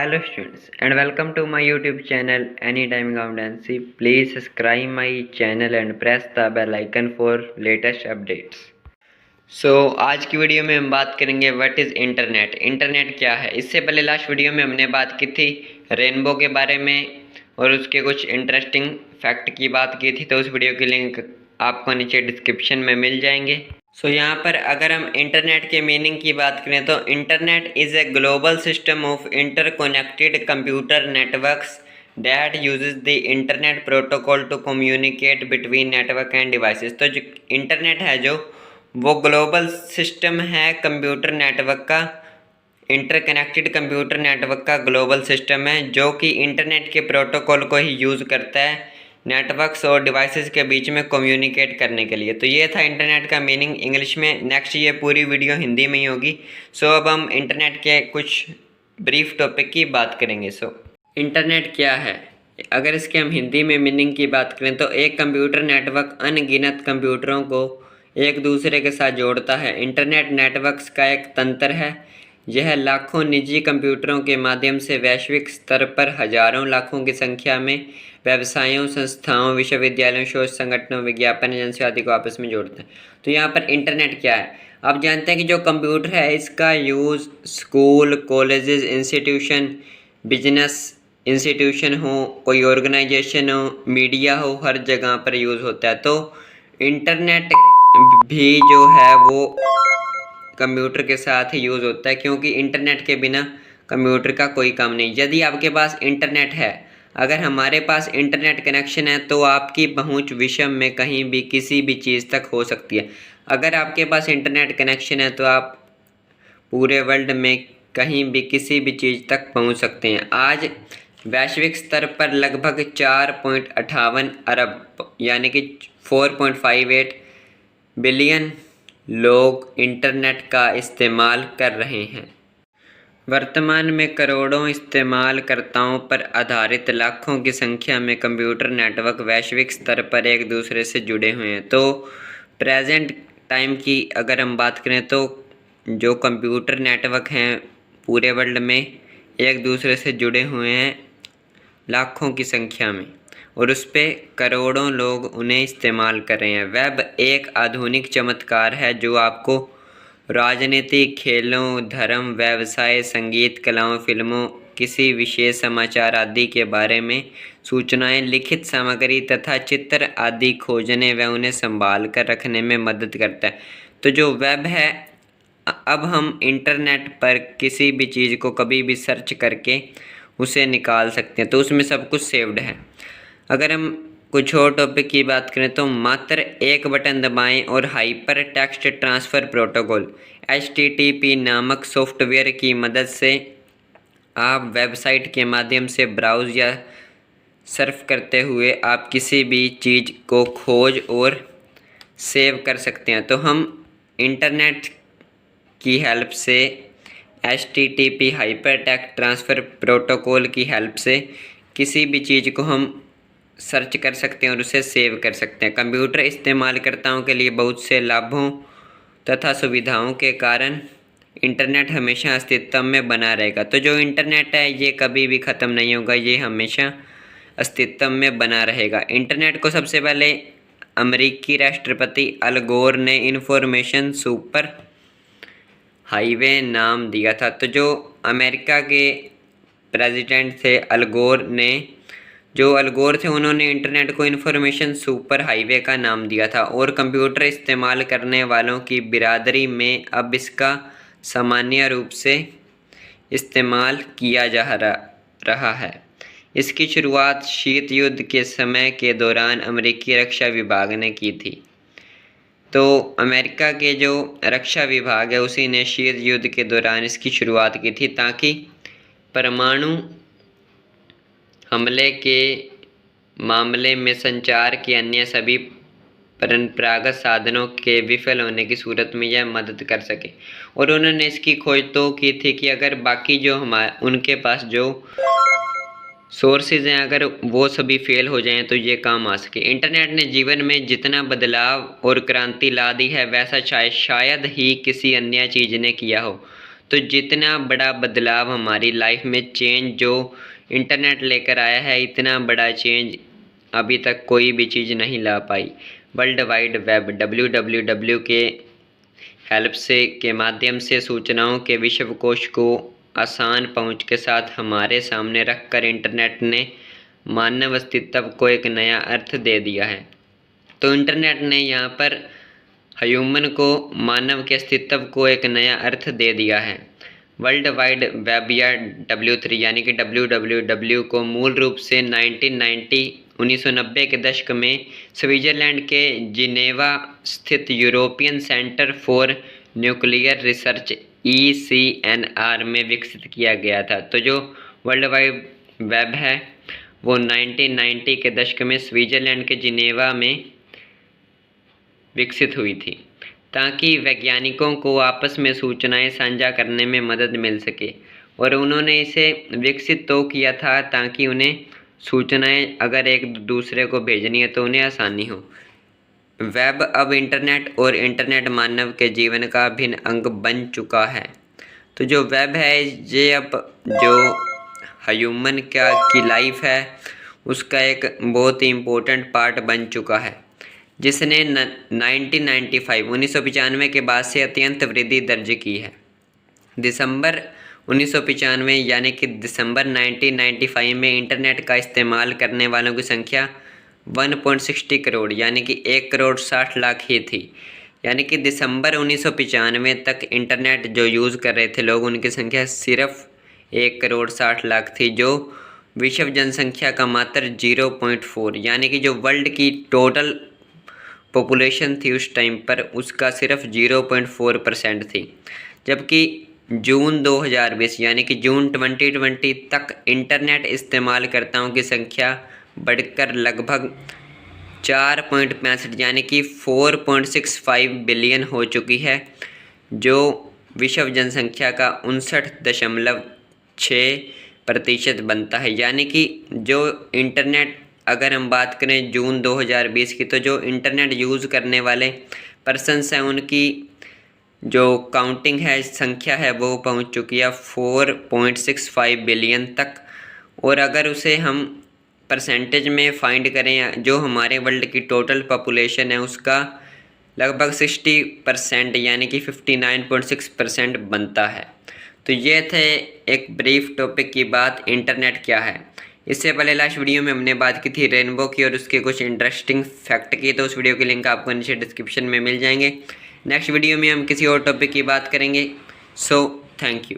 Hello students and welcome to my YouTube channel Anytime Accountancy. Please subscribe my channel and press the bell icon for latest updates. आज की video में हम बात करेंगे what is internet. Internet क्या है। इससे पहले लास्ट वीडियो में हमने बात की थी रेनबो के बारे में और उसके कुछ इंटरेस्टिंग फैक्ट की बात की थी, तो उस वीडियो की लिंक आपको नीचे डिस्क्रिप्शन में मिल जाएंगे। यहाँ पर अगर हम इंटरनेट के मीनिंग की बात करें तो internet is a global system of interconnected computer networks that uses the internet protocol to communicate between network and devices. तो जो इंटरनेट है वो ग्लोबल सिस्टम है कंप्यूटर नेटवर्क का, इंटरकनेक्टेड कंप्यूटर नेटवर्क का ग्लोबल सिस्टम है जो कि इंटरनेट के प्रोटोकॉल को ही यूज़ करता है नेटवर्क्स और डिवाइसेस के बीच में कम्युनिकेट करने के लिए। तो ये था इंटरनेट का मीनिंग इंग्लिश में। नेक्स्ट ये पूरी वीडियो हिंदी में ही होगी। अब हम इंटरनेट के कुछ ब्रीफ टॉपिक की बात करेंगे। इंटरनेट क्या है। अगर इसके हम हिंदी में मीनिंग की बात करें तो एक कंप्यूटर नेटवर्क अनगिनत कंप्यूटरों को एक दूसरे के साथ जोड़ता है। इंटरनेट नेटवर्क्स का एक तंत्र है। यह लाखों निजी कंप्यूटरों के माध्यम से वैश्विक स्तर पर हजारों लाखों की संख्या में व्यवसायों, संस्थाओं, विश्वविद्यालयों, शोध संगठनों, विज्ञापन एजेंसियों आदि को आपस में जोड़ते हैं। तो यहाँ पर इंटरनेट क्या है। आप जानते हैं कि जो कंप्यूटर है इसका use school, colleges, institution, business institution हो, कोई ऑर्गेनाइजेशन हो, मीडिया हो, हर जगह पर यूज़ होता है। तो इंटरनेट भी जो है वो कंप्यूटर के साथ ही यूज़ होता है, क्योंकि इंटरनेट के बिना कंप्यूटर का कोई काम नहीं। यदि आपके पास इंटरनेट है, अगर हमारे पास इंटरनेट कनेक्शन है तो आपकी पहुंच विश्व में कहीं भी किसी भी चीज़ तक हो सकती है। अगर आपके पास इंटरनेट कनेक्शन है तो आप पूरे वर्ल्ड में कहीं भी किसी भी चीज़ तक पहुंच सकते हैं। आज वैश्विक स्तर पर लगभग 4.58 अरब यानी कि 4.58 बिलियन लोग इंटरनेट का इस्तेमाल कर रहे हैं। वर्तमान में करोड़ों इस्तेमालकर्ताओं पर आधारित लाखों की संख्या में कंप्यूटर नेटवर्क वैश्विक स्तर पर एक दूसरे से जुड़े हुए हैं। तो प्रेजेंट टाइम की अगर हम बात करें तो जो कंप्यूटर नेटवर्क हैं पूरे वर्ल्ड में एक दूसरे से जुड़े हुए हैं लाखों की संख्या में, और उस पर करोड़ों लोग उन्हें इस्तेमाल कर रहे हैं। वेब एक आधुनिक चमत्कार है जो आपको राजनीति, खेलों, धर्म, व्यवसाय, संगीत, कलाओं, फिल्मों, किसी विशेष समाचार आदि के बारे में सूचनाएं, लिखित सामग्री तथा चित्र आदि खोजने व उन्हें संभाल कर रखने में मदद करता है। तो जो वेब है, अब हम इंटरनेट पर किसी भी चीज़ को कभी भी सर्च करके उसे निकाल सकते हैं, तो उसमें सब कुछ सेव्ड है। अगर हम कुछ और टॉपिक की बात करें तो मात्र एक बटन दबाएं और hyper text transfer protocol HTTP नामक सॉफ्टवेयर की मदद से आप वेबसाइट के माध्यम से ब्राउज़ या सर्फ करते हुए आप किसी भी चीज़ को खोज और सेव कर सकते हैं। तो हम इंटरनेट की हेल्प से HTTP hyper text transfer protocol की हेल्प से किसी भी चीज़ को हम सर्च कर सकते हैं और उसे सेव कर सकते हैं। कंप्यूटर इस्तेमालकर्ताओं के लिए बहुत से लाभों तथा सुविधाओं के कारण इंटरनेट हमेशा अस्तित्व में बना रहेगा। तो जो इंटरनेट है ये कभी भी ख़त्म नहीं होगा, ये हमेशा अस्तित्व में बना रहेगा। इंटरनेट को सबसे पहले अमेरिकी राष्ट्रपति अल गोर ने इंफॉर्मेशन सुपर हाईवे नाम दिया था। तो जो अमेरिका के प्रेसिडेंट थे अल गोर थे, उन्होंने इंटरनेट को इंफॉर्मेशन सुपर हाईवे का नाम दिया था, और कंप्यूटर इस्तेमाल करने वालों की बिरादरी में अब इसका सामान्य रूप से इस्तेमाल किया जा रहा है। इसकी शुरुआत शीत युद्ध के समय के दौरान अमेरिकी रक्षा विभाग ने की थी। तो अमेरिका के जो रक्षा विभाग है उसी ने शीत युद्ध के दौरान इसकी शुरुआत की थी, ताकि परमाणु हमले के मामले में संचार के अन्य सभी परंपरागत साधनों के विफल होने की सूरत में यह मदद कर सके। और उन्होंने इसकी खोज तो की थी कि अगर बाकी जो उनके पास जो सोर्सेज हैं अगर वो सभी फेल हो जाएं तो ये काम आ सके। इंटरनेट ने जीवन में जितना बदलाव और क्रांति ला दी है वैसा शायद ही किसी अन्य चीज़ ने किया हो। तो जितना बड़ा बदलाव हमारी लाइफ में चेंज जो इंटरनेट लेकर आया है, इतना बड़ा चेंज अभी तक कोई भी चीज़ नहीं ला पाई। वर्ल्ड वाइड वेब WWW के हेल्प से के माध्यम से सूचनाओं के विश्वकोश को आसान पहुंच के साथ हमारे सामने रखकर इंटरनेट ने मानव अस्तित्व को एक नया अर्थ दे दिया है। तो इंटरनेट ने यहाँ पर ह्यूमन को, मानव के अस्तित्व को एक नया अर्थ दे दिया है। वर्ल्ड वाइड वेब या W3 यानी कि WWW को मूल रूप से 1990 के दशक में स्विट्ज़रलैंड के जिनेवा स्थित European centre for nuclear research ECNR में विकसित किया गया था। तो जो वर्ल्ड वाइड वेब है वो 1990 के दशक में स्विट्ज़रलैंड के जिनेवा में विकसित हुई थी, ताकि वैज्ञानिकों को आपस में सूचनाएं साझा करने में मदद मिल सके। और उन्होंने इसे विकसित तो किया था ताकि उन्हें सूचनाएं अगर एक दूसरे को भेजनी है तो उन्हें आसानी हो। वेब अब इंटरनेट और इंटरनेट मानव के जीवन का अभिन्न अंग बन चुका है। तो जो वेब है ये अब जो ह्यूमन की लाइफ है उसका एक बहुत ही इम्पोर्टेंट पार्ट बन चुका है, जिसने 1995 के बाद से अत्यंत वृद्धि दर्ज की है। दिसंबर 1995 यानी कि दिसंबर 1995 में इंटरनेट का इस्तेमाल करने वालों की संख्या 1.60 करोड़ यानी कि 1,60,00,000 ही थी। यानी कि दिसंबर 1995 तक इंटरनेट जो यूज़ कर रहे थे लोग, उनकी संख्या सिर्फ 1,60,00,000 थी, जो विश्व जनसंख्या का मात्र 0.4 यानी कि जो वर्ल्ड की टोटल पॉपुलेशन थी उस टाइम पर उसका सिर्फ 0.4% थी। जबकि जून 2020 यानी कि जून 2020 तक इंटरनेट इस्तेमालकर्ताओं की संख्या बढ़कर लगभग 4.65 यानी कि 4.65 बिलियन हो चुकी है, जो विश्व जनसंख्या का 59.6% बनता है। यानी कि जो इंटरनेट, अगर हम बात करें जून 2020 की, तो जो इंटरनेट यूज़ करने वाले पर्सन्स हैं उनकी जो काउंटिंग है, संख्या है, वो पहुंच चुकी है 4.65 बिलियन तक। और अगर उसे हम परसेंटेज में फाइंड करें, जो हमारे वर्ल्ड की टोटल पॉपुलेशन है उसका लगभग 60% यानी कि 59.6% बनता है। तो ये थे एक ब्रीफ टॉपिक की बात, इंटरनेट क्या है। इससे पहले लास्ट वीडियो में हमने बात की थी रेनबो की और उसके कुछ इंटरेस्टिंग फैक्ट की, तो उस वीडियो के लिंक आपको नीचे डिस्क्रिप्शन में मिल जाएंगे। नेक्स्ट वीडियो में हम किसी और टॉपिक की बात करेंगे। So thank you.